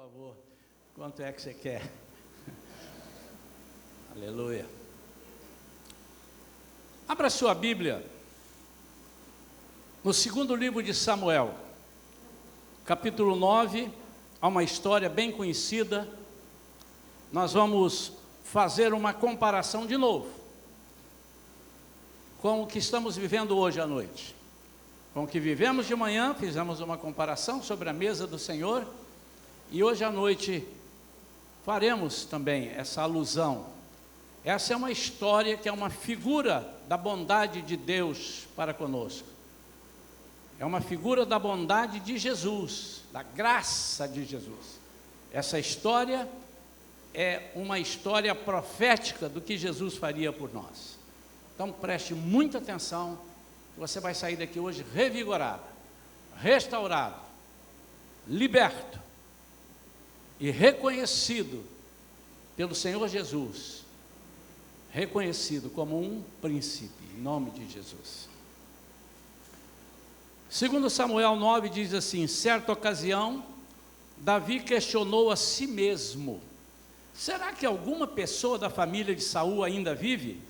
favor. Quanto é que você quer? Aleluia. Abra sua Bíblia no segundo livro de Samuel, capítulo 9, há uma história bem conhecida. Nós vamos fazer uma comparação de novo com o que estamos vivendo hoje à noite. Com o que vivemos de manhã, fizemos uma comparação sobre a mesa do Senhor, e hoje à noite faremos também essa alusão. Essa é uma história que é uma figura da bondade de Deus para conosco. É uma figura da bondade de Jesus, da graça de Jesus. Essa história é uma história profética do que Jesus faria por nós. Então preste muita atenção, você vai sair daqui hoje revigorado, restaurado, liberto e reconhecido pelo Senhor Jesus, reconhecido como um príncipe, em nome de Jesus. Segundo Samuel 9 diz assim: certa ocasião, Davi questionou a si mesmo: será que alguma pessoa da família de Saul ainda vive?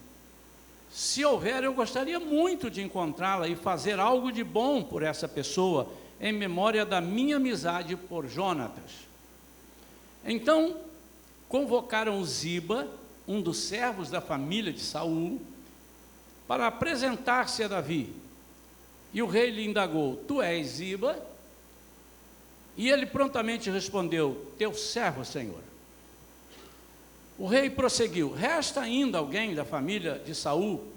Se houver, eu gostaria muito de encontrá-la e fazer algo de bom por essa pessoa, em memória da minha amizade por Jonatas. Então, convocaram Ziba, um dos servos da família de Saul, para apresentar-se a Davi. E o rei lhe indagou: tu és Ziba? E ele prontamente respondeu: teu servo, Senhor. O rei prosseguiu: resta ainda alguém da família de Saul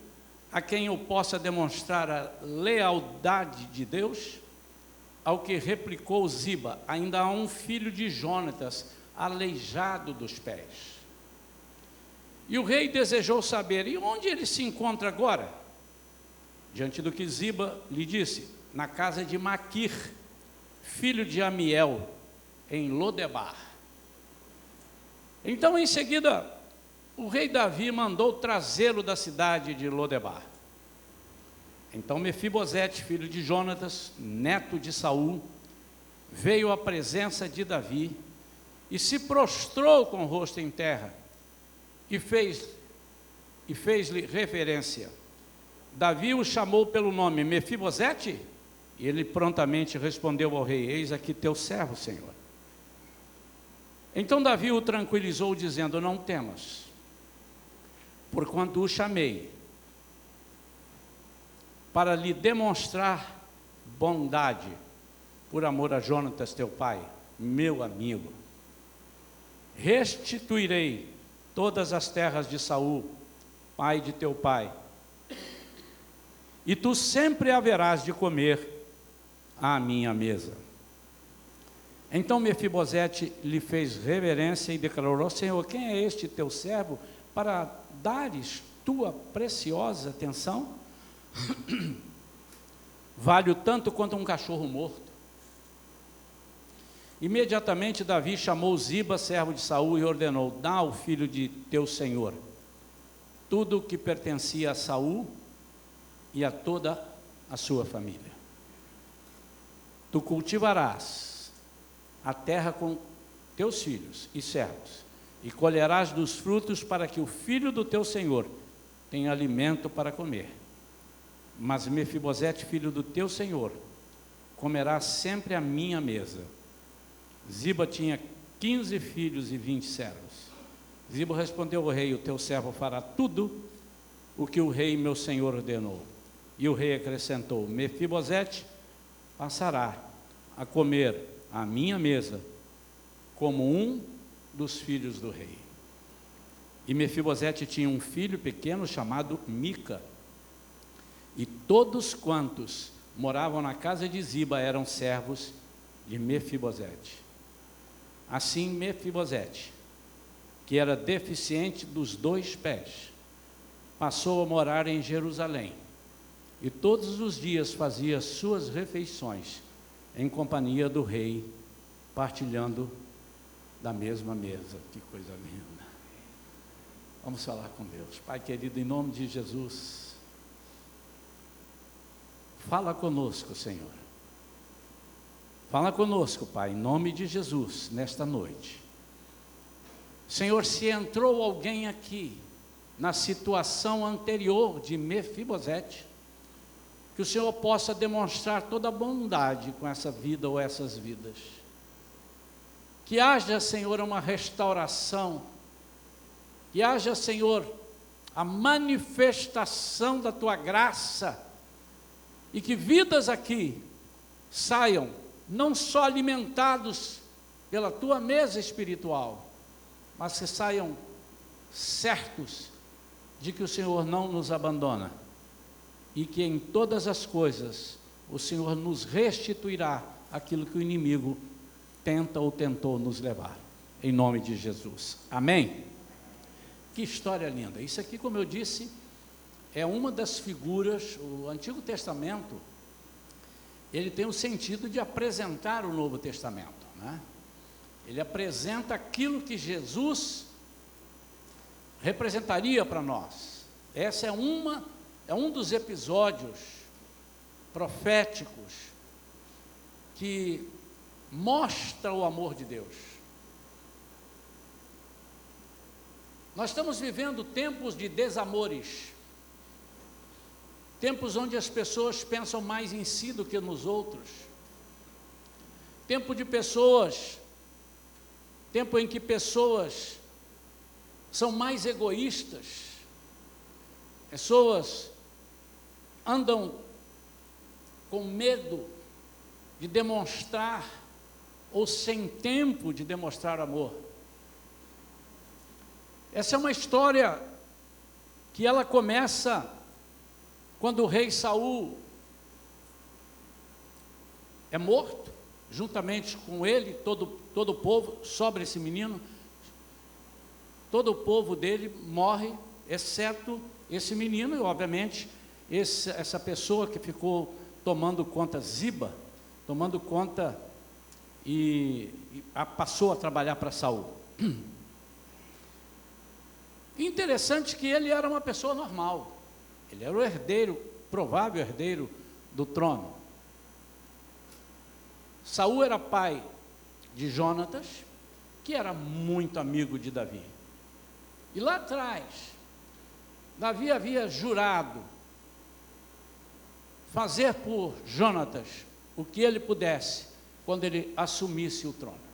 a quem eu possa demonstrar a lealdade de Deus? Ao que replicou Ziba: ainda há um filho de Jonatas, aleijado dos pés. E o rei desejou saber: e onde ele se encontra agora? Diante do que Ziba lhe disse: na casa de Maquir, filho de Amiel, em Lodebar. Então, em seguida, o rei Davi mandou trazê-lo da cidade de Lodebar. Então Mefibosete, filho de Jonatas, neto de Saul, veio à presença de Davi e se prostrou com o rosto em terra e fez-lhe reverência. Davi o chamou pelo nome: Mefibosete? E ele prontamente respondeu ao rei: eis aqui teu servo, Senhor. Então Davi o tranquilizou, dizendo: não temas, porquanto o chamei para lhe demonstrar bondade, por amor a Jonatas teu pai, meu amigo. Restituirei todas as terras de Saul, pai de teu pai, e tu sempre haverás de comer à minha mesa. Então Mefibosete lhe fez reverência e declarou: Senhor, quem é este teu servo para dares tua preciosa atenção? Vale-o tanto quanto um cachorro morto. Imediatamente Davi chamou Ziba, servo de Saul, e ordenou: dá ao filho de teu senhor tudo o que pertencia a Saul e a toda a sua família. Tu cultivarás a terra com teus filhos e servos, e colherás dos frutos para que o filho do teu senhor tenha alimento para comer. Mas Mefibosete, filho do teu senhor, comerá sempre à minha mesa. Ziba tinha 15 filhos e 20 servos. Ziba respondeu ao rei: o teu servo fará tudo o que o rei meu senhor ordenou. E o rei acrescentou: Mefibosete passará a comer à minha mesa como um dos filhos do rei. E Mefibosete tinha um filho pequeno chamado Mica, e todos quantos moravam na casa de Ziba eram servos de Mefibosete. Assim Mefibosete, que era deficiente dos 2 pés, passou a morar em Jerusalém, e todos os dias fazia suas refeições em companhia do rei, partilhando da mesma mesa. Que coisa linda! Vamos falar com Deus. Pai querido, em nome de Jesus, fala conosco, Senhor. Fala conosco, Pai, em nome de Jesus, nesta noite. Senhor, se entrou alguém aqui na situação anterior de Mefibosete, que o Senhor possa demonstrar toda a bondade com essa vida ou essas vidas. Que haja, Senhor, uma restauração, que haja, Senhor, a manifestação da Tua graça, e que vidas aqui saiam não só alimentados pela Tua mesa espiritual, mas que saiam certos de que o Senhor não nos abandona, e que em todas as coisas o Senhor nos restituirá aquilo que o inimigo tenta ou tentou nos levar, em nome de Jesus, amém? Que história linda. Isso aqui, como eu disse, é uma das figuras. O Antigo Testamento, ele tem o sentido de apresentar o Novo Testamento, né? Ele apresenta aquilo que Jesus representaria para nós. Essa é um dos episódios proféticos que mostra o amor de Deus. Nós estamos vivendo tempos de desamores, tempos onde as pessoas pensam mais em si do que nos outros, tempo em que pessoas são mais egoístas, pessoas andam com medo de demonstrar, ou sem tempo de demonstrar amor. Essa é uma história que ela começa quando o rei Saul é morto, juntamente com ele, todo o povo, sobra esse menino, todo o povo dele morre, exceto esse menino, e obviamente essa pessoa que ficou tomando conta, Ziba, tomando conta e passou a trabalhar para Saul. Interessante que ele era uma pessoa normal, ele era o herdeiro, provável herdeiro do trono. Saul era pai de Jonatas, que era muito amigo de Davi. E lá atrás, Davi havia jurado fazer por Jonatas o que ele pudesse, quando ele assumisse o trono.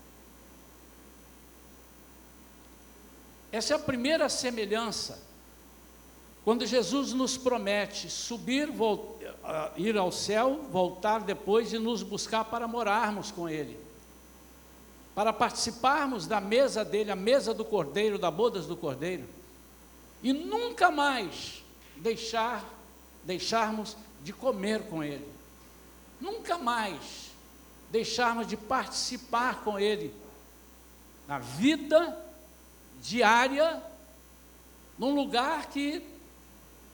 Essa é a primeira semelhança, quando Jesus nos promete subir, ir ao céu, voltar depois e nos buscar para morarmos com Ele, para participarmos da mesa dele, a mesa do Cordeiro, da bodas do Cordeiro, e nunca mais deixarmos de comer com Ele, nunca mais deixarmos de participar com Ele, na vida diária, num lugar que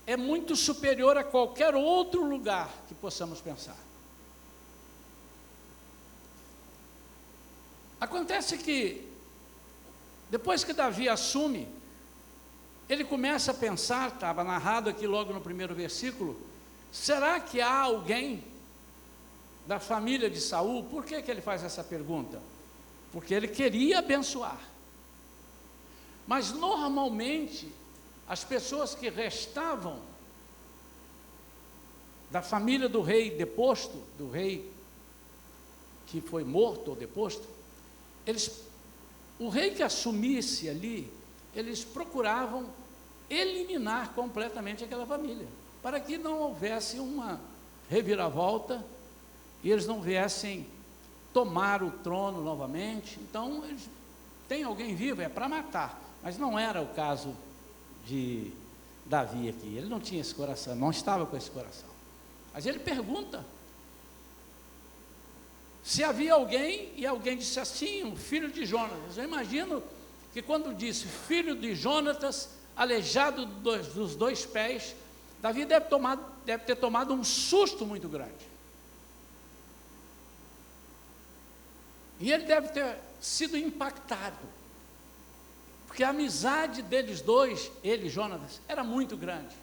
é muito superior a qualquer outro lugar que possamos pensar. Acontece que, depois que Davi assume, ele começa a pensar, estava narrado aqui logo no primeiro versículo, será que há alguém da família de Saul? Por que ele faz essa pergunta? Porque ele queria abençoar. Mas normalmente, as pessoas que restavam da família do rei deposto, do rei que foi morto ou deposto, o rei que assumisse ali, eles procuravam eliminar completamente aquela família, para que não houvesse uma reviravolta e eles não viessem tomar o trono novamente. Então, tem alguém vivo, é para matar. Mas não era o caso de Davi aqui, ele não tinha esse coração, não estava com esse coração. Mas ele pergunta se havia alguém, e alguém disse assim, o filho de Jonatas. Eu imagino que quando disse filho de Jonatas, aleijado dos dois pés, Davi deve ter tomado um susto muito grande. E ele deve ter sido impactado, porque a amizade deles dois, ele e Jonatas, era muito grande.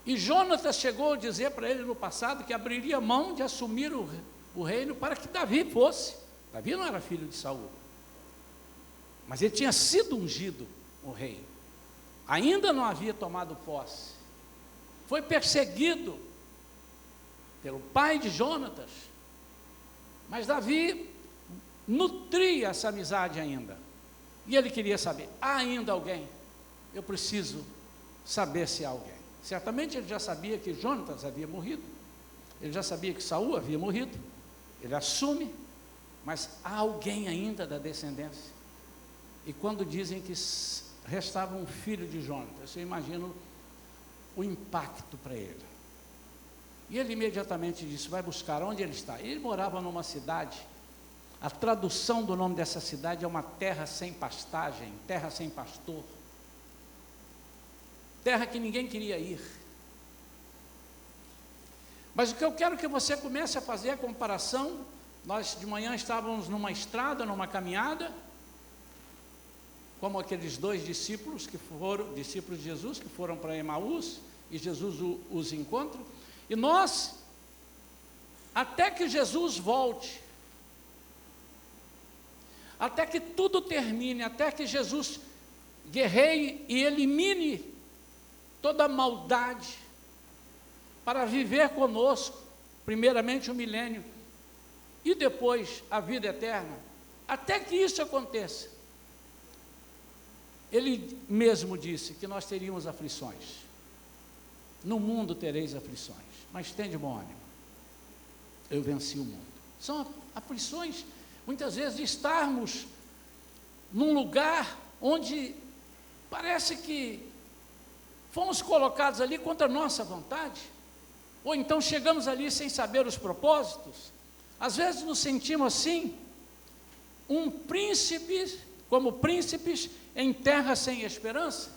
E Jonatas chegou a dizer para ele no passado que abriria mão de assumir o reino para que Davi fosse. Davi não era filho de Saul, mas ele tinha sido ungido o rei, ainda não havia tomado posse, foi perseguido pelo pai de Jonatas, mas Davi nutria essa amizade ainda, e ele queria saber: há ainda alguém? Eu preciso saber se há alguém. Certamente ele já sabia que Jonatas havia morrido, ele já sabia que Saul havia morrido, ele assume, mas há alguém ainda da descendência. E quando dizem que restava um filho de Jonatas, eu imagino o impacto para ele. E ele imediatamente disse: vai buscar onde ele está. Ele morava numa cidade, a tradução do nome dessa cidade é uma terra sem pastagem, terra sem pastor, terra que ninguém queria ir. Mas o que eu quero que você comece a fazer a comparação. Nós de manhã estávamos numa estrada, numa caminhada, como aqueles dois discípulos que foram, discípulos de Jesus, que foram para Emaús, e Jesus os encontra, e nós, até que Jesus volte, até que tudo termine, até que Jesus guerreie e elimine toda a maldade, para viver conosco, primeiramente o milênio, e depois a vida eterna, até que isso aconteça, ele mesmo disse que nós teríamos aflições. No mundo tereis aflições, mas tende bom ânimo, eu venci o mundo. São aflições, muitas vezes, de estarmos num lugar onde parece que fomos colocados ali contra a nossa vontade, ou então chegamos ali sem saber os propósitos. Às vezes nos sentimos assim, como príncipes em terra sem esperança.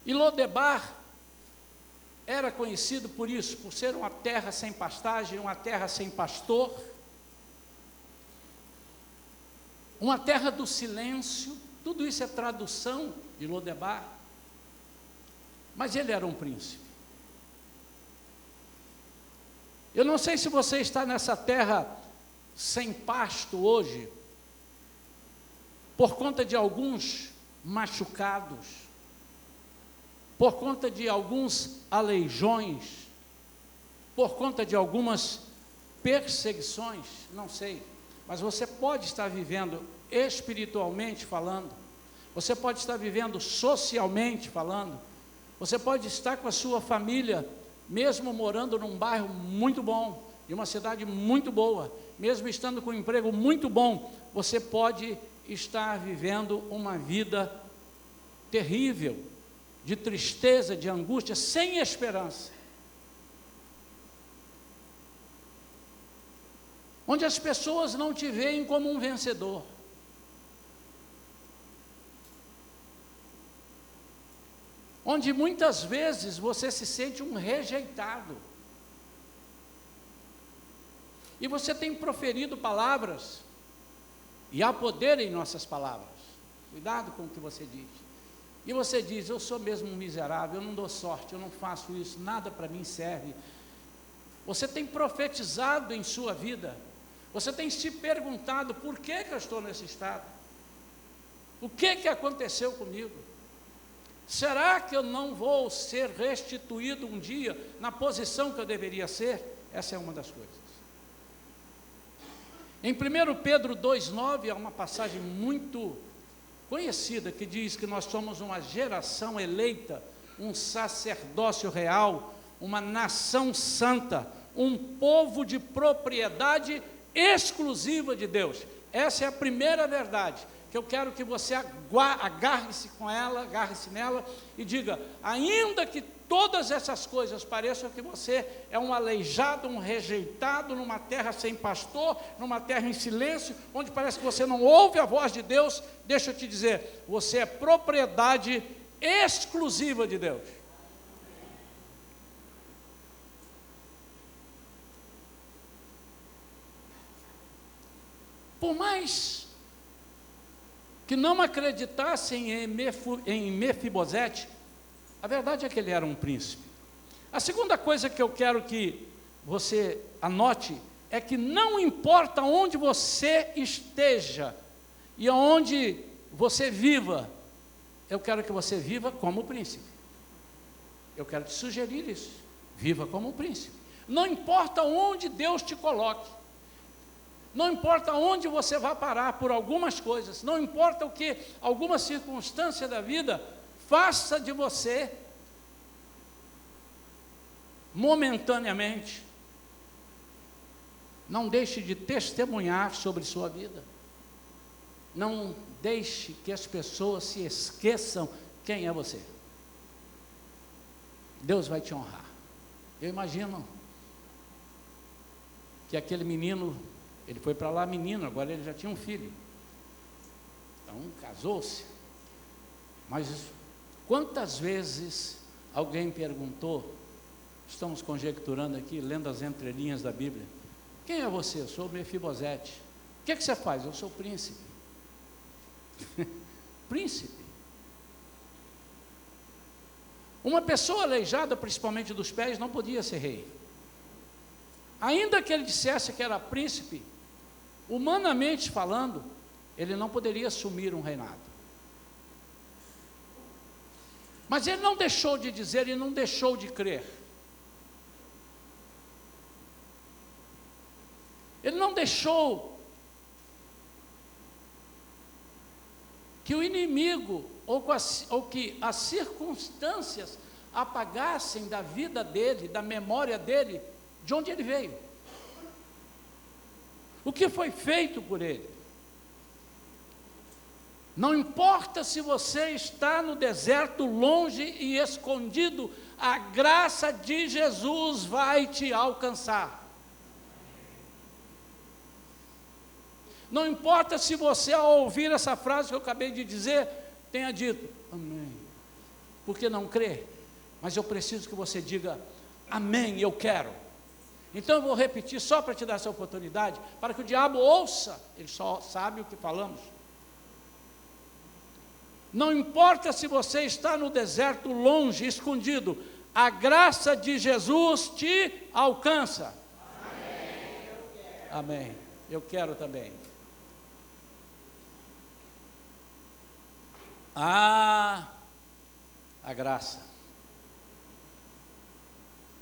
E Lodebar era conhecido por isso, por ser uma terra sem pastagem, uma terra sem pastor, uma terra do silêncio. Tudo isso é tradução de Lodebar. Mas ele era um príncipe. Eu não sei se você está nessa terra sem pasto hoje, por conta de alguns machucados, por conta de alguns aleijões, por conta de algumas perseguições, não sei, mas você pode estar vivendo espiritualmente falando, você pode estar vivendo socialmente falando, você pode estar com a sua família, mesmo morando num bairro muito bom, em uma cidade muito boa, mesmo estando com um emprego muito bom, você pode estar vivendo uma vida terrível, de tristeza, de angústia, sem esperança, onde as pessoas não te veem como um vencedor, onde muitas vezes você se sente um rejeitado, e você tem proferido palavras, e há poder em nossas palavras, cuidado com o que você diz, e você diz: eu sou mesmo um miserável, eu não dou sorte, eu não faço isso, nada para mim serve. Você tem profetizado em sua vida, você tem se perguntado: por que eu estou nesse estado? O que aconteceu comigo? Será que eu não vou ser restituído um dia na posição que eu deveria ser? Essa é uma das coisas. Em 1 Pedro 2,9, há uma passagem muito conhecida que diz que nós somos uma geração eleita, um sacerdócio real, uma nação santa, um povo de propriedade exclusiva de Deus. Essa é a primeira verdade, que eu quero que você agarre-se com ela, agarre-se nela e diga: ainda que todas essas coisas pareçam que você é um aleijado, um rejeitado, numa terra sem pastor, numa terra em silêncio, onde parece que você não ouve a voz de Deus, deixa eu te dizer, você é propriedade exclusiva de Deus. Por mais que não acreditassem em Mefibosete, a verdade é que ele era um príncipe. A segunda coisa que eu quero que você anote é que não importa onde você esteja e onde você viva, eu quero que você viva como príncipe. Eu quero te sugerir isso. Viva como príncipe. Não importa onde Deus te coloque. Não importa onde você vai parar por algumas coisas. Não importa o que alguma circunstância da vida faça de você momentaneamente. Não deixe de testemunhar sobre sua vida. Não deixe que as pessoas se esqueçam quem é você. Deus vai te honrar. Eu imagino que aquele menino, ele foi para lá menino, agora ele já tinha um filho. Então, casou-se. Mas quantas vezes alguém perguntou, estamos conjecturando aqui, lendo as entrelinhas da Bíblia, quem é você? Eu sou Mefibosete. O que você faz? Eu sou príncipe. Príncipe. Uma pessoa aleijada, principalmente dos pés, não podia ser rei. Ainda que ele dissesse que era príncipe, humanamente falando, ele não poderia assumir um reinado. Mas ele não deixou de dizer e não deixou de crer. Ele não deixou que o inimigo ou que as circunstâncias apagassem da vida dele, da memória dele, de onde ele veio. O que foi feito por ele. Não importa se você está no deserto, longe e escondido, a graça de Jesus vai te alcançar. Não importa se você, ao ouvir essa frase que eu acabei de dizer, tenha dito, amém, porque não crê, mas eu preciso que você diga, amém, eu quero. Então eu vou repetir só para te dar essa oportunidade, para que o diabo ouça, ele só sabe o que falamos. Não importa se você está no deserto, longe, escondido, a graça de Jesus te alcança. Amém, eu quero. Amém, eu quero também. A graça.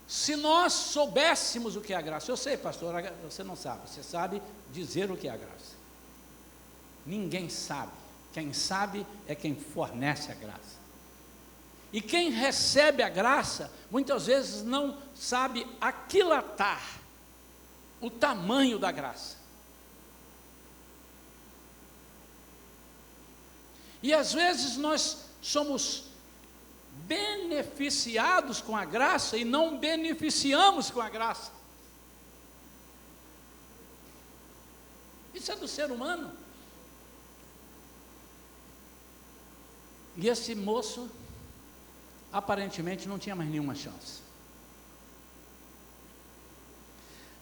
Se nós soubéssemos o que é a graça, eu sei, pastor, você não sabe, você sabe dizer o que é a graça. Ninguém sabe, quem sabe é quem fornece a graça. E quem recebe a graça, muitas vezes não sabe aquilatar o tamanho da graça. E às vezes nós somos beneficiados com a graça e não beneficiamos com a graça. Isso é do ser humano. E esse moço, aparentemente, não tinha mais nenhuma chance.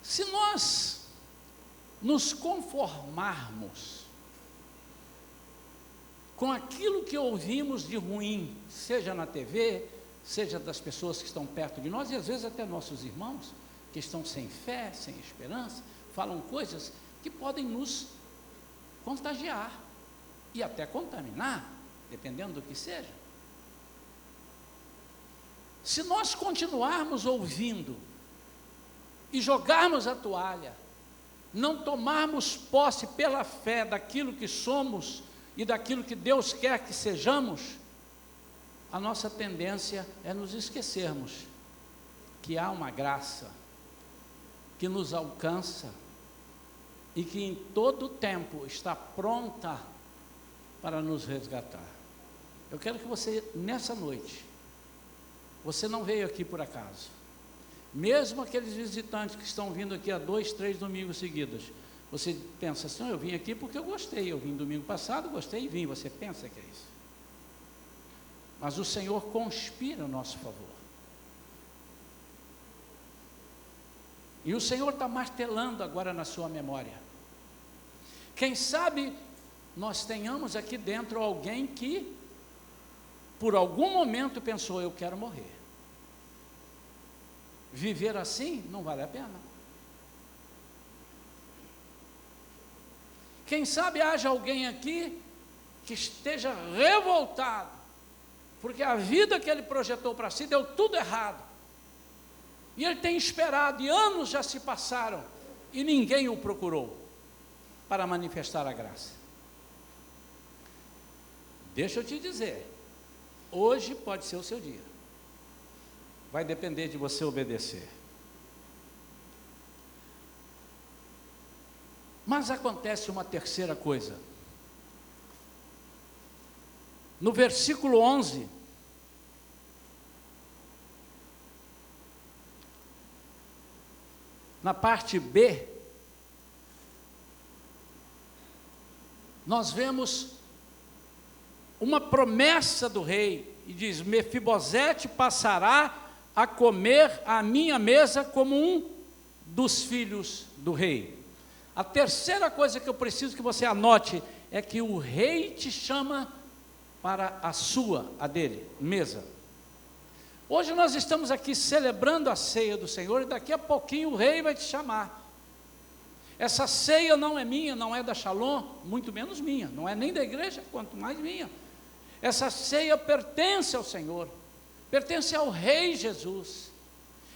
Se nós nos conformarmos com aquilo que ouvimos de ruim, seja na TV, seja das pessoas que estão perto de nós, e às vezes até nossos irmãos, que estão sem fé, sem esperança, falam coisas que podem nos contagiar, e até contaminar, dependendo do que seja. Se nós continuarmos ouvindo, e jogarmos a toalha, não tomarmos posse pela fé daquilo que somos, e daquilo que Deus quer que sejamos, a nossa tendência é nos esquecermos que há uma graça que nos alcança e que em todo tempo está pronta para nos resgatar. Eu quero que você, nessa noite, você não veio aqui por acaso, mesmo aqueles visitantes que estão vindo aqui há 2, 3 domingos seguidos, você pensa assim, eu vim aqui porque eu gostei, eu vim domingo passado, gostei e vim, você pensa que é isso. Mas o Senhor conspira a nosso favor. E o Senhor está martelando agora na sua memória. Quem sabe nós tenhamos aqui dentro alguém que, por algum momento, pensou, eu quero morrer. viver assim não vale a pena. Quem sabe haja alguém aqui que esteja revoltado, porque a vida que ele projetou para si deu tudo errado. E ele tem esperado, e anos já se passaram, e ninguém o procurou para manifestar a graça. Deixa eu te dizer, hoje pode ser o seu dia. Vai depender de você obedecer. Mas acontece uma terceira coisa. No versículo 11, na parte B, nós vemos uma promessa do rei, e diz: Mefibosete passará a comer à minha mesa como um dos filhos do rei. A terceira coisa que eu preciso que você anote é que o rei te chama para a dele, mesa. Hoje nós estamos aqui celebrando a ceia do Senhor, e daqui a pouquinho o rei vai te chamar. Essa ceia não é minha, não é da Shalom, muito menos minha, não é nem da igreja, quanto mais minha. Essa ceia pertence ao Senhor, pertence ao Rei Jesus,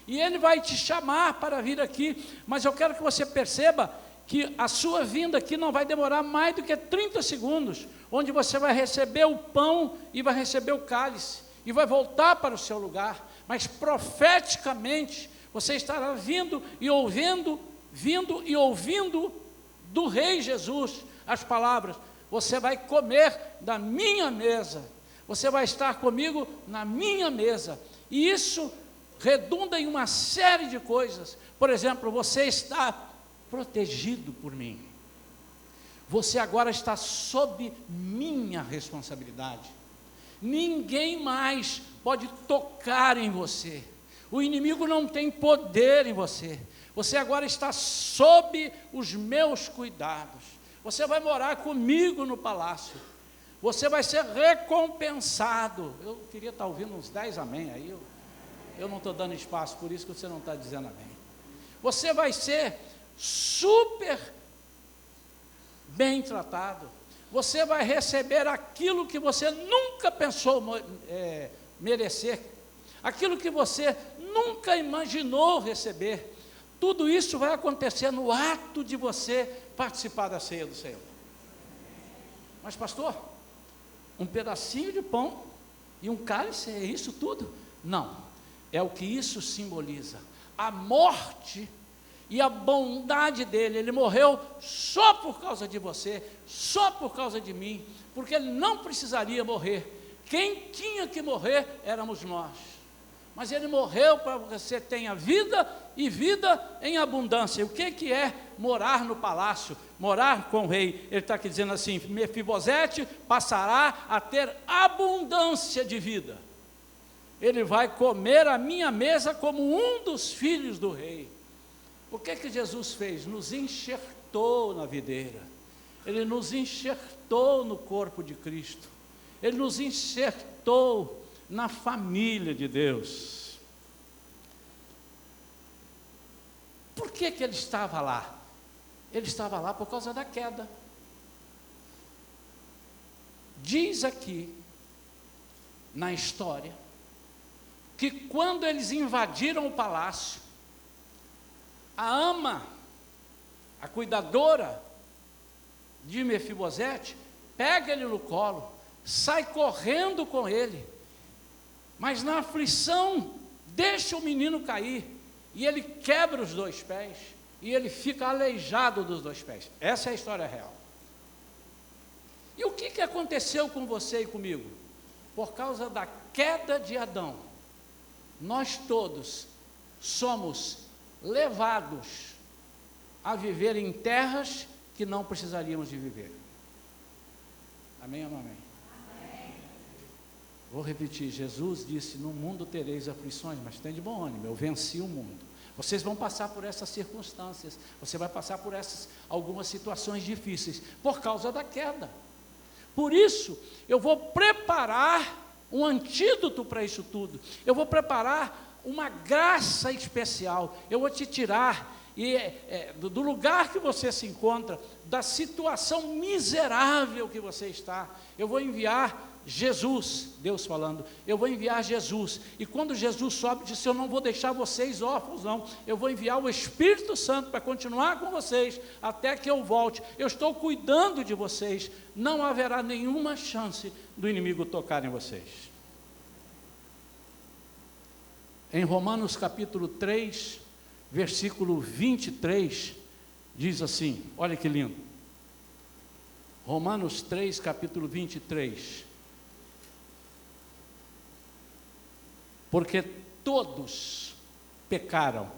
e Ele vai te chamar para vir aqui, mas eu quero que você perceba que a sua vinda aqui não vai demorar mais do que 30 segundos, onde você vai receber o pão e vai receber o cálice, e vai voltar para o seu lugar, mas profeticamente, você estará vindo e ouvindo do Rei Jesus as palavras: você vai comer da minha mesa, você vai estar comigo na minha mesa. E isso redunda em uma série de coisas. Por exemplo, você está protegido por mim, você agora está sob minha responsabilidade, ninguém mais pode tocar em você, o inimigo não tem poder em você, você agora está sob os meus cuidados, você vai morar comigo no palácio, você vai ser recompensado. Eu queria estar ouvindo uns 10 amém, aí eu não estou dando espaço, por isso que você não está dizendo amém. Você vai ser super bem tratado, você vai receber aquilo que você nunca pensou merecer, aquilo que você nunca imaginou receber. Tudo isso vai acontecer no ato de você participar da ceia do Senhor. Mas pastor, um pedacinho de pão e um cálice, é isso tudo? Não, é o que isso simboliza, a morte e a bondade dele. Ele morreu só por causa de você, só por causa de mim, porque ele não precisaria morrer, quem tinha que morrer éramos nós, mas ele morreu para que você tenha vida e vida em abundância. O que é morar no palácio, morar com o rei? Ele está aqui dizendo assim: Mefibosete passará a ter abundância de vida, ele vai comer à minha mesa como um dos filhos do rei. O que Jesus fez? Nos enxertou na videira, Ele nos enxertou no corpo de Cristo, Ele nos enxertou na família de Deus. Por que Ele estava lá? Ele estava lá por causa da queda. Diz aqui, na história, que quando eles invadiram o palácio, a ama, a cuidadora de Mefibosete, pega ele no colo, sai correndo com ele, mas na aflição, deixa o menino cair, e ele quebra os 2 pés, e ele fica aleijado dos 2 pés. Essa é a história real. E o que aconteceu com você e comigo? Por causa da queda de Adão, nós todos somos levados a viver em terras que não precisaríamos de viver. Amém ou não amém? Amém. Vou repetir, Jesus disse: no mundo tereis aflições, mas tem de bom ânimo, eu venci o mundo. Vocês vão passar por essas circunstâncias, você vai passar por algumas situações difíceis, por causa da queda. Por isso, eu vou preparar um antídoto para isso tudo, eu vou preparar uma graça especial. Eu vou te tirar do lugar que você se encontra, da situação miserável que você está. Eu vou enviar Jesus, Deus falando, eu vou enviar Jesus. E quando Jesus sobe, disse: eu não vou deixar vocês órfãos, não. Eu vou enviar o Espírito Santo para continuar com vocês até que eu volte. Eu estou cuidando de vocês. Não haverá nenhuma chance do inimigo tocar em vocês. Em Romanos capítulo 3, versículo 23, diz assim, olha que lindo. Romanos 3, capítulo 23. Porque todos pecaram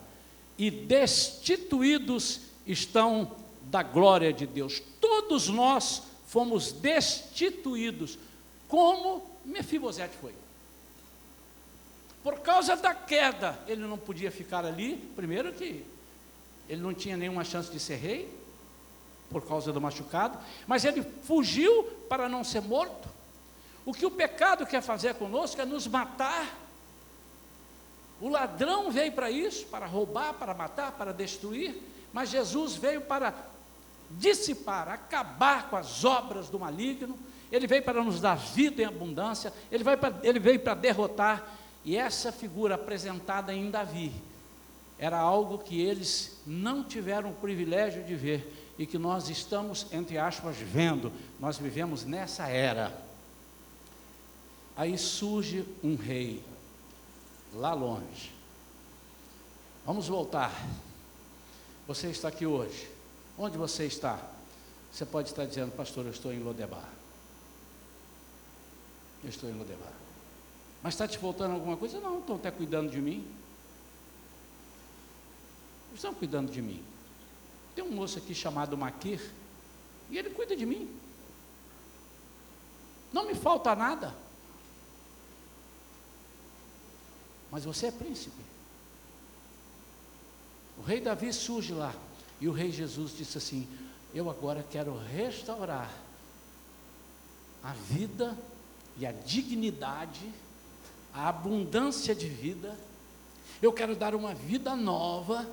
e destituídos estão da glória de Deus. Todos nós fomos destituídos, como Mefibosete foi. Por causa da queda, ele não podia ficar ali. Primeiro que ele não tinha nenhuma chance de ser rei, por causa do machucado, mas ele fugiu para não ser morto. O que o pecado quer fazer conosco é nos matar. O ladrão veio para isso, para roubar, para matar, para destruir, mas Jesus veio para dissipar, acabar com as obras do maligno. Ele veio para nos dar vida em abundância, ele veio para derrotar. E essa figura apresentada em Davi era algo que eles não tiveram o privilégio de ver e que nós estamos, entre aspas, vendo. Nós vivemos nessa era. Aí surge um rei lá longe. Vamos voltar. Você está aqui hoje. Onde você está? Você pode estar dizendo: pastor, eu estou em Lodebar. Eu estou em Lodebar. Mas está te faltando alguma coisa? Não, estão até cuidando de mim. Estão cuidando de mim. Tem um moço aqui chamado Maquir, e ele cuida de mim. Não me falta nada. Mas você é príncipe. O rei Davi surge lá, e o rei Jesus disse assim: eu agora quero restaurar a vida e a dignidade, a abundância de vida. Eu quero dar uma vida nova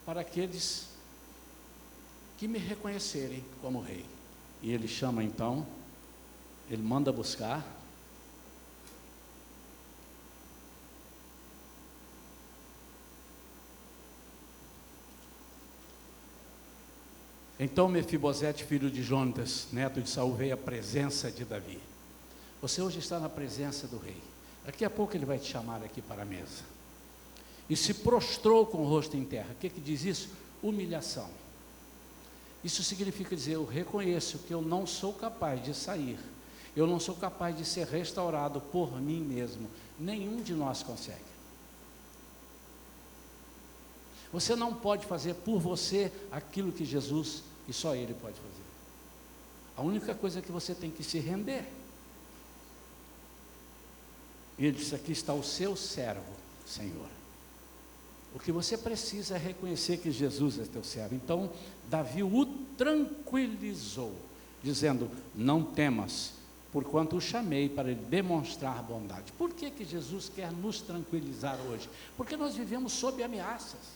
para aqueles que me reconhecerem como rei. E ele chama então, ele manda buscar então Mefibosete, filho de Jonatas, neto de Saul, veio à presença de Davi. Você hoje está na presença do rei. Daqui a pouco ele vai te chamar aqui para a mesa. E se prostrou com o rosto em terra. O que diz isso? Humilhação. Isso significa dizer: eu reconheço que eu não sou capaz de sair, eu não sou capaz de ser restaurado por mim mesmo. Nenhum de nós consegue. Você não pode fazer por você aquilo que Jesus e só Ele pode fazer. A única coisa é que você tem que se render. E ele disse: aqui está o seu servo, Senhor. O que você precisa é reconhecer que Jesus é teu servo. Então Davi o tranquilizou, dizendo: não temas, porquanto o chamei para ele demonstrar bondade. Por que Jesus quer nos tranquilizar hoje? Porque nós vivemos sob ameaças.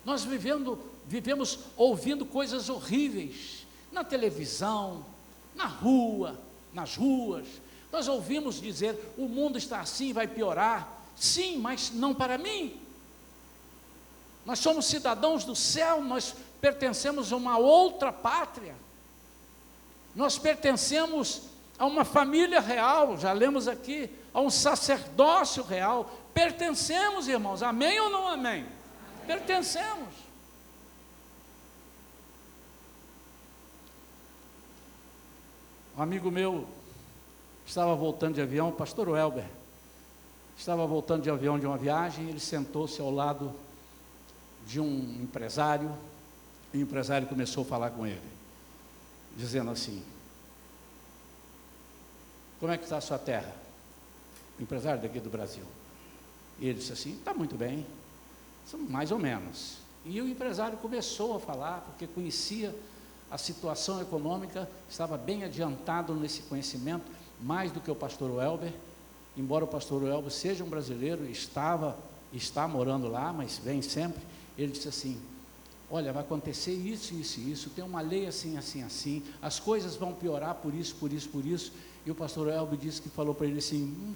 Nós vivemos ouvindo coisas horríveis, na televisão, na rua, nas ruas. Nós ouvimos dizer: o mundo está assim, vai piorar. Sim, mas não para mim. Nós somos cidadãos do céu, nós pertencemos a uma outra pátria. Nós pertencemos a uma família real, já lemos aqui, a um sacerdócio real. Pertencemos, irmãos, amém ou não amém? Pertencemos. Um amigo meu estava voltando de avião, o pastor Welber, estava voltando de avião de uma viagem. Ele sentou-se ao lado de um empresário, e o empresário começou a falar com ele, dizendo assim: como é que está a sua terra? O empresário daqui do Brasil. E ele disse assim: está muito bem, mais ou menos. E o empresário começou a falar, porque conhecia a situação econômica, estava bem adiantado nesse conhecimento, mais do que o pastor Welber. embora o pastor Elbo seja um brasileiro, está morando lá, mas vem sempre, ele disse assim, olha, vai acontecer isso, isso e isso, tem uma lei assim, assim, assim, as coisas vão piorar por isso, por isso, por isso, e o pastor Elbo disse que falou para ele assim,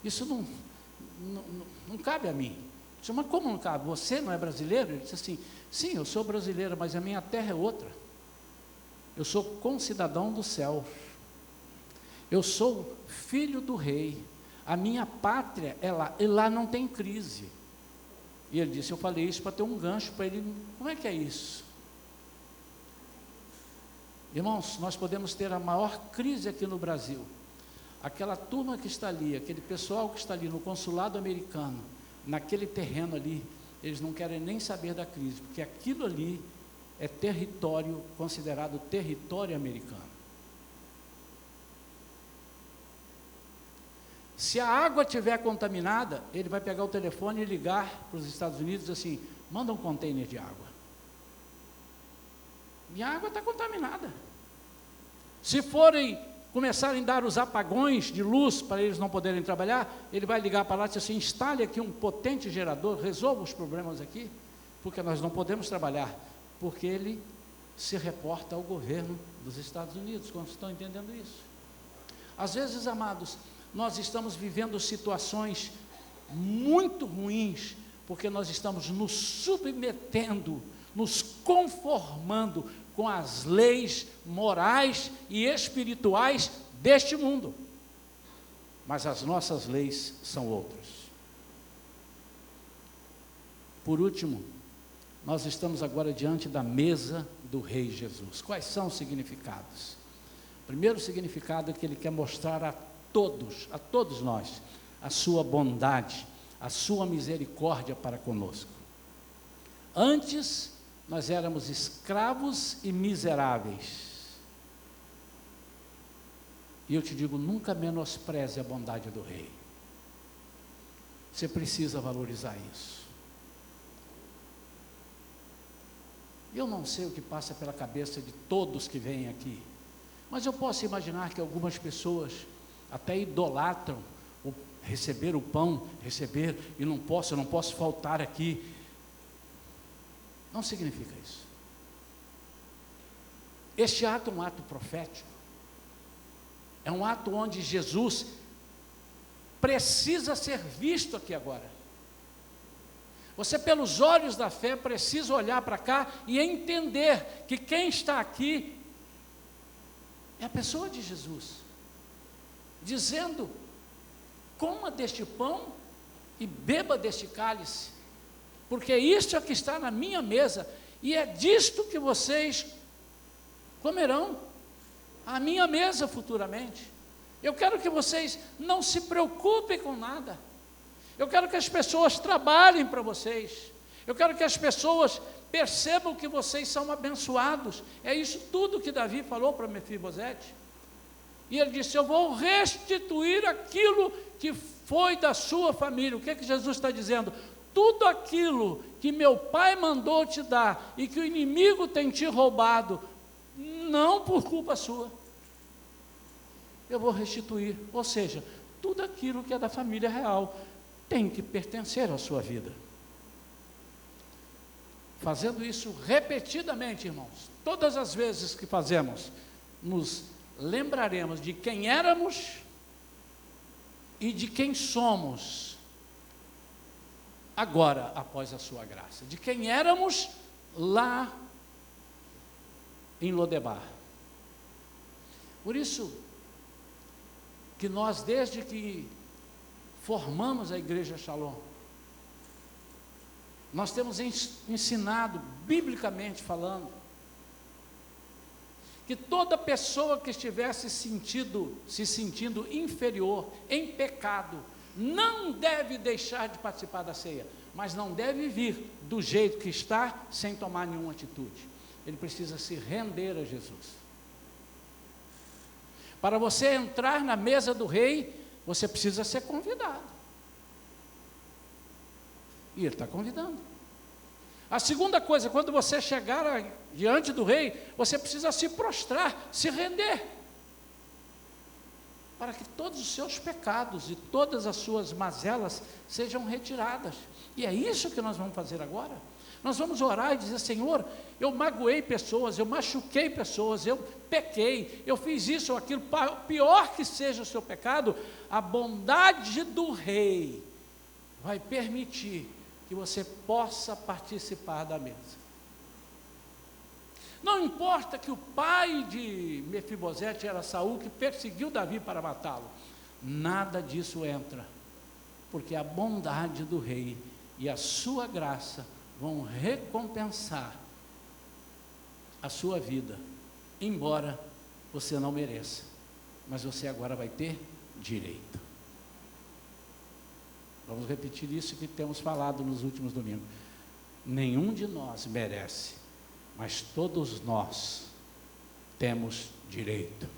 isso não cabe a mim. Eu disse, mas como não cabe? Você não é brasileiro? Ele disse assim, sim, eu sou brasileiro, mas a minha terra é outra. Eu sou concidadão do céu. Eu sou filho do rei. A minha pátria é lá, e lá não tem crise. E ele disse, eu falei isso para ter um gancho para ele, como é que é isso? Irmãos, nós podemos ter a maior crise aqui no Brasil. Aquela turma que está ali, aquele pessoal que está ali no consulado americano, naquele terreno ali, eles não querem nem saber da crise, porque aquilo ali é território, considerado território americano. Se a água estiver contaminada, ele vai pegar o telefone e ligar para os Estados Unidos assim, manda um container de água. Minha água está contaminada. Se começarem a dar os apagões de luz para eles não poderem trabalhar, ele vai ligar para lá e dizer assim, instale aqui um potente gerador, resolva os problemas aqui, porque nós não podemos trabalhar, porque ele se reporta ao governo dos Estados Unidos, quando estão entendendo isso. Às vezes, amados, nós estamos vivendo situações muito ruins, porque nós estamos nos submetendo, nos conformando com as leis morais e espirituais deste mundo. Mas as nossas leis são outras. Por último, nós estamos agora diante da mesa do Rei Jesus. Quais são os significados? O primeiro significado é que ele quer mostrar a todos nós, a sua bondade, a sua misericórdia para conosco. Antes, nós éramos escravos e miseráveis. E eu te digo, nunca menospreze a bondade do Rei. Você precisa valorizar isso. Eu não sei o que passa pela cabeça de todos que vêm aqui, mas eu posso imaginar que algumas pessoas até idolatram receber o pão, e não posso faltar aqui. Não significa isso. Este ato é um ato profético. É um ato onde Jesus precisa ser visto aqui agora. Você, pelos olhos da fé, precisa olhar para cá e entender que quem está aqui é a pessoa de Jesus, dizendo, coma deste pão e beba deste cálice, porque isto é que está na minha mesa, e é disto que vocês comerão, à minha mesa futuramente. Eu quero que vocês não se preocupem com nada, eu quero que as pessoas trabalhem para vocês, eu quero que as pessoas percebam que vocês são abençoados. É isso tudo que Davi falou para Mefibosete, e ele disse, eu vou restituir aquilo que foi da sua família. O que é que Jesus está dizendo? Tudo aquilo que meu pai mandou te dar, e que o inimigo tem te roubado, não por culpa sua, eu vou restituir. Ou seja, tudo aquilo que é da família real, tem que pertencer à sua vida. Fazendo isso repetidamente, irmãos, todas as vezes que fazemos, nos lembraremos de quem éramos e de quem somos agora, após a sua graça, de quem éramos lá em Lodebar. Por isso que nós, desde que formamos a Igreja Shalom, nós temos ensinado, biblicamente falando, que toda pessoa que estivesse se sentindo inferior, em pecado, não deve deixar de participar da ceia, mas não deve vir do jeito que está, sem tomar nenhuma atitude. Ele precisa se render a Jesus. Para você entrar na mesa do rei, você precisa ser convidado. E ele está convidando. A segunda coisa, quando você chegar diante do rei, você precisa se prostrar, se render. para que todos os seus pecados e todas as suas mazelas sejam retiradas. E é isso que nós vamos fazer agora. Nós vamos orar e dizer: Senhor, eu magoei pessoas, eu machuquei pessoas, eu pequei, eu fiz isso ou aquilo, pior que seja o seu pecado, a bondade do Rei vai permitir que você possa participar da mesa. Não importa que o pai de Mefibosete era Saul, que perseguiu Davi para matá-lo, nada disso entra, porque a bondade do Rei e a sua graça vão recompensar a sua vida, embora você não mereça, mas você agora vai ter direito. Vamos repetir isso que temos falado nos últimos domingos. Nenhum de nós merece, mas todos nós temos direito.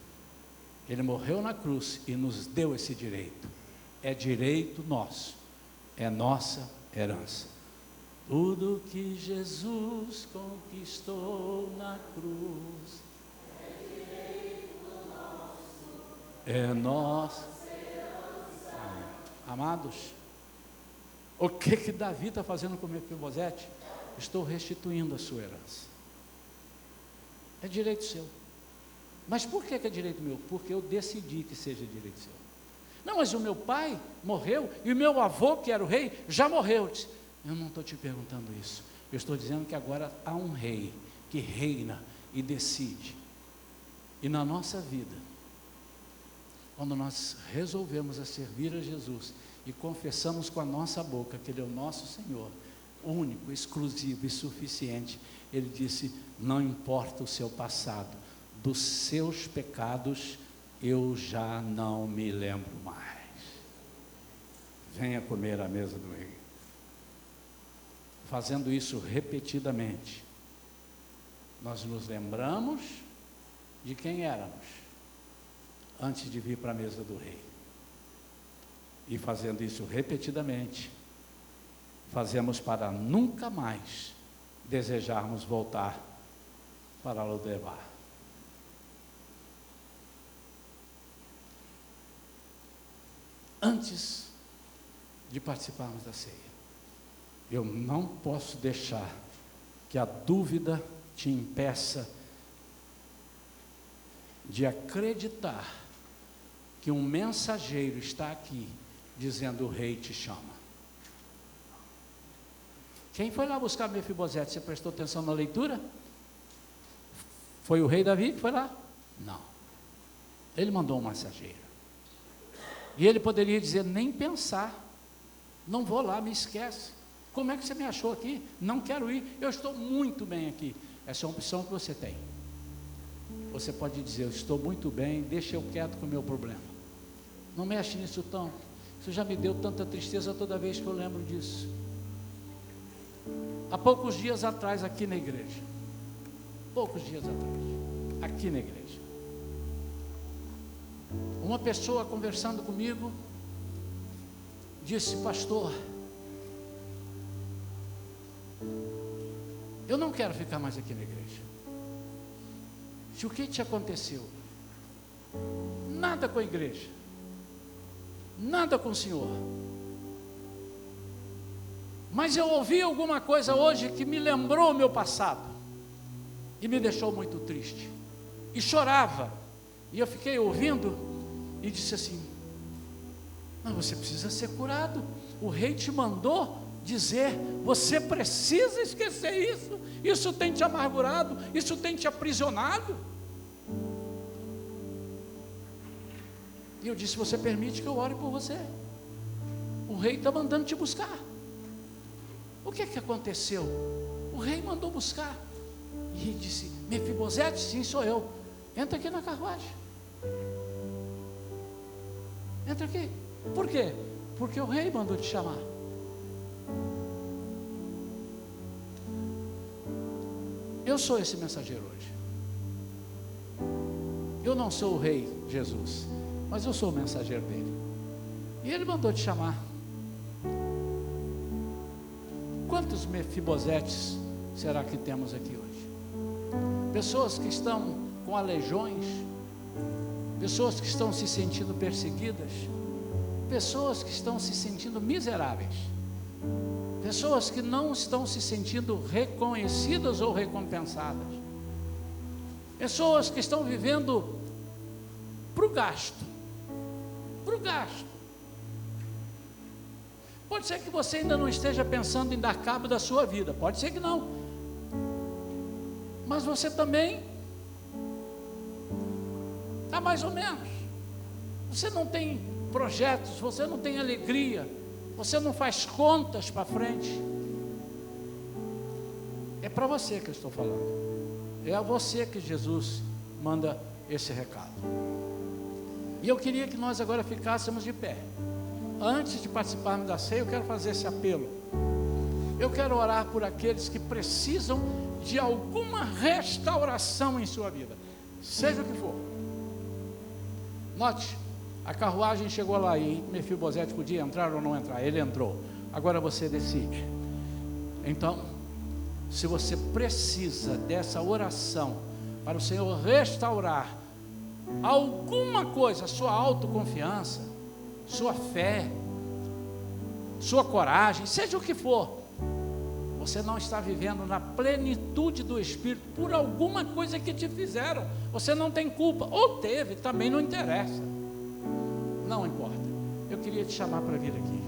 Ele morreu na cruz e nos deu esse direito. É direito nosso, é nossa herança. Tudo que Jesus conquistou na cruz é nosso. Amados, o que Davi está fazendo com Mefibosete? Estou restituindo a sua herança. É direito seu. Mas por que é direito meu? Porque eu decidi que seja direito seu. Não, mas o meu pai morreu e o meu avô, que era o rei, já morreu. Eu não estou te perguntando isso. Eu estou dizendo que agora há um rei que reina e decide. E na nossa vida, quando nós resolvemos a servir a Jesus e confessamos com a nossa boca que Ele é o nosso Senhor, único, exclusivo e suficiente, Ele disse: não importa o seu passado, dos seus pecados eu já não me lembro mais. Venha comer à mesa do Rei. Fazendo isso repetidamente, nós nos lembramos de quem éramos antes de vir para a mesa do Rei. E fazendo isso repetidamente, fazemos para nunca mais desejarmos voltar para Lodebar. Antes de participarmos da ceia, eu não posso deixar que a dúvida te impeça de acreditar que um mensageiro está aqui dizendo: o rei te chama. Quem foi lá buscar Mefibosete? Você prestou atenção na leitura? Foi o rei Davi que foi lá? Não. Ele mandou um mensageiro. E ele poderia dizer: nem pensar, não vou lá, me esquece. Como é que você me achou aqui? Não quero ir, eu estou muito bem aqui. Essa é uma opção que você tem. Você pode dizer: eu estou muito bem, deixa eu quieto com o meu problema. Não mexe nisso tão. Isso já me deu tanta tristeza toda vez que eu lembro disso. Há poucos dias atrás, aqui na igreja, aqui na igreja, uma pessoa conversando comigo disse: pastor, eu não quero ficar mais aqui na igreja. Se o que te aconteceu? Nada com a igreja, nada com o Senhor, mas eu ouvi alguma coisa hoje que me lembrou o meu passado e me deixou muito triste, e chorava, e eu fiquei ouvindo e disse assim: mas você precisa ser curado, o rei te mandou dizer, você precisa esquecer isso, isso tem te amargurado, isso tem te aprisionado. E eu disse: você permite que eu ore por você? O rei está mandando te buscar. O que aconteceu? O rei mandou buscar. E ele disse: Mefibosete, sim, sou eu. Entra aqui na carruagem. Entra aqui. Por quê? Porque o rei mandou te chamar. Eu sou esse mensageiro hoje. Eu não sou o rei Jesus, mas eu sou o mensageiro dele. E ele mandou te chamar. Quantos Mefibosetes será que temos aqui hoje? Pessoas que estão com aleijões, pessoas que estão se sentindo perseguidas, pessoas que estão se sentindo miseráveis, pessoas que não estão se sentindo reconhecidas ou recompensadas, pessoas que estão vivendo para o gasto. Pode ser que você ainda não esteja pensando em dar cabo da sua vida, pode ser que não, mas você também está mais ou menos. Você não tem projetos, você não tem alegria, você não faz contas para frente. É para você que eu estou falando, é a você que Jesus manda esse recado. E eu queria que nós agora ficássemos de pé. Antes de participarmos da ceia, eu quero fazer esse apelo. Eu quero orar por aqueles que precisam de alguma restauração em sua vida, seja o que for. Note, a carruagem chegou lá e Mefibosete podia entrar ou não entrar, ele entrou. Agora você decide. Então, se você precisa dessa oração para o Senhor restaurar alguma coisa, sua autoconfiança, sua fé, sua coragem, seja o que for, você não está vivendo na plenitude do Espírito por alguma coisa que te fizeram, você não tem culpa, ou teve, também não interessa, não importa. Eu queria te chamar para vir aqui,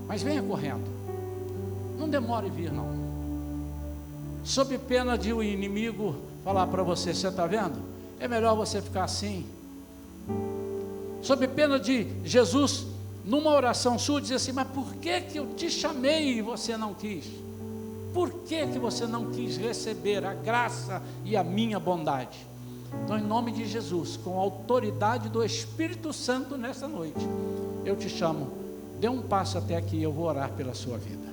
mas venha correndo, não demore em vir não, sob pena de o inimigo falar para você: você está vendo? É melhor você ficar assim. Sob pena de Jesus, numa oração sua, dizer assim: mas por que eu te chamei e você não quis? Por que você não quis receber a graça e a minha bondade? Então, em nome de Jesus, com a autoridade do Espírito Santo nessa noite, eu te chamo, dê um passo até aqui, eu vou orar pela sua vida.